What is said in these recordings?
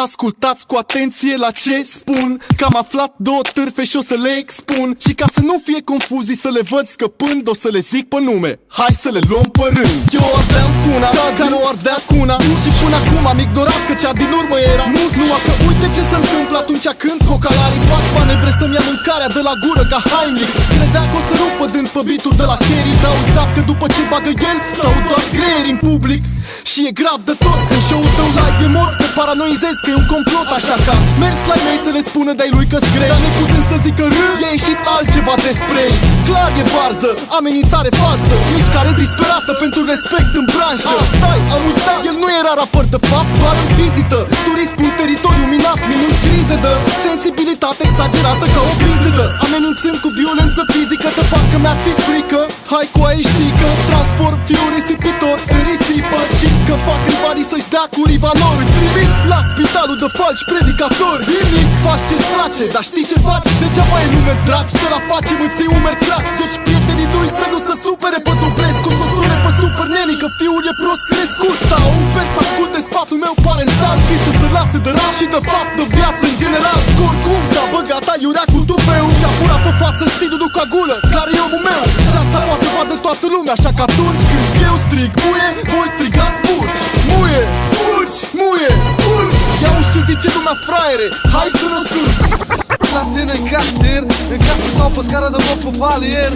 Ascultați cu atenție la ce spun, că am aflat două târfe și o să le expun. Și ca să nu fie confuzii, să le văd scăpând, o să le zic pe nume. Hai să le luăm pe rând. Eu ardeam cu una, care o ardea cu una. Și până acum am ignorat că cea din urmă era mult. Numai că uite ce se întâmplă atunci când cocalarii fac manevre să-mi ia mâncarea de la gură ca Heimlich. Credea că o să rupă dând pe beat-ul de la Kerry, dar uitat că după ce bagă el s-au doar greieri în public. Și e grav de tot când show-ul tău live e mort, că paranoizezi că e un complot. Așa că mers la mei să le spună de-ai lui că-s grei, dar neputând să zică râ, e ieșit altceva despre ei. Clar e varză, amenințare falsă, mișcare disperată pentru respect în branșă. Stai, am uitat, el nu era rapăr de fapt, doar în vizită. Turist pe un teritoriu minat, minut crize de sensibilitate exagerată ca o vizită. Amenințând cu violență fizică, de parcă mi-ar fi frică. Hai cu aia știi că transform fiul risipitor în risipă, și că fac rivalii să-și dea cu rivalor. Îi trimit la spitalul de falși predicatori. Zilnic faci ce-ți place, dar știi ce faci? Degeaba e numeri dragi, te la facem îți iei umeri craci. Deci prietenii lui să nu se supere pe Dubrescu, să sune pe Super Neni că fiul e prost crescut. Sau sper să asculte sfatul meu parental și să se lase de rar și de fapt de viață în general. Că oricum s-a băgat aiurea cu tupeu și-a furat pe față stilul nu coagulă, care e omul meu. Și asta poate să vadă toată lumea, așa că atunci când eu strig muie, voi strigați burci. Muie, burci, muie, burci. Ia uși ce zice lumea fraiere, hai să nu surci. La tine în cartier, în casă sau pe scară de bloc pe palier.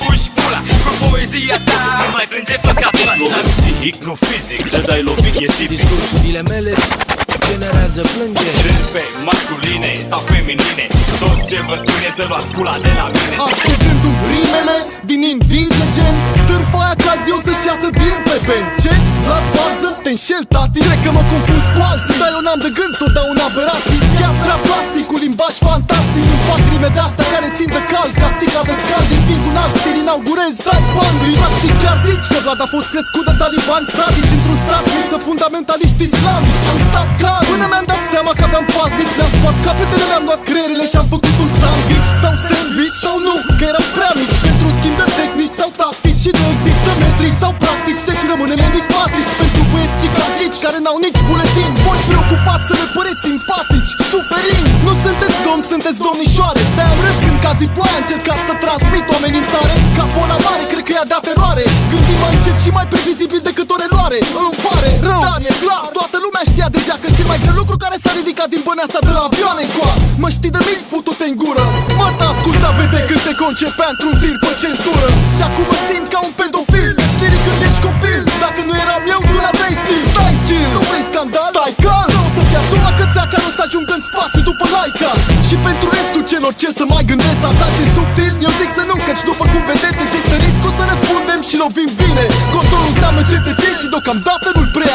Puși pula cu poezia ta, mai plânge păcatul ăsta. Psihic, nu fizic, te dai lovit, e tipic. Discursurile mele generează plângeri. Râpe masculine sau feminine, tot ce vă spune să luați pula de la mine. Ascultându-mi rimele din Invid Legend, târfa aia cazi eu să-și iasă din pepen. Ce? Vlad Varză? Te înșel, tati? Cred că mă confuz cu alții, dar eu n-am de gând să o dau în aberații. Chiar prea plastic, cu limbaj fantastic. Nu fac rime de-astea care țin de cald, ca stica de scal din fiind un alt stil, inaugurez taekwondo. Practic chiar zici că Vlad a fost crescut de talibani sadici într-un sat mic de fundamentaliști islamici. Am stat calm până mi-am dat seama că aveam paznici. Le-am spart capetele, le-am luat creierele și am făcut un sandwich. Sau sandwich sau nu, că eram prea mici pentru un schimb de tehnici sau tactici. Și nu există metrici sau practici, deci rămânem enigmatici pentru băieți și gagici care n-au nici buletin. Voi preocupați să ne păreți simpatici, suferind. Nu sunteți domni, sunteți domnișoare. De-aia am râs când cazii ploaia încercat să transmit o amenințare. Ca boala mare, cred că ea dea teroare. Gândim mai încet și mai previzibil decât o reloare. Îmi pare rău, dar e clar, toată lumea știa deja că cel mai greu lucru care s-a ridicat din băneasa de la avioane încoa. Mă știi de mic, futu-te în gură. Mă asculta, vede când te concepea într-un tir pe centură. Și acum mă simt ca un pedofil, deci liric când ești copil. Dacă nu eram eu, tu n-aveai stil. Stai chill, nu vrei scandal? Stai calm, sau să fie a doua cățea care o să ajungă în spațiu după Laika. Și pentru restul celor ce să mai gândesc să atace subtil, eu zic să nu, căci după cum vedeți există riscul să răspundem și lovim bine. Controlul înseamnă CTC și deocamdată nu-l prea.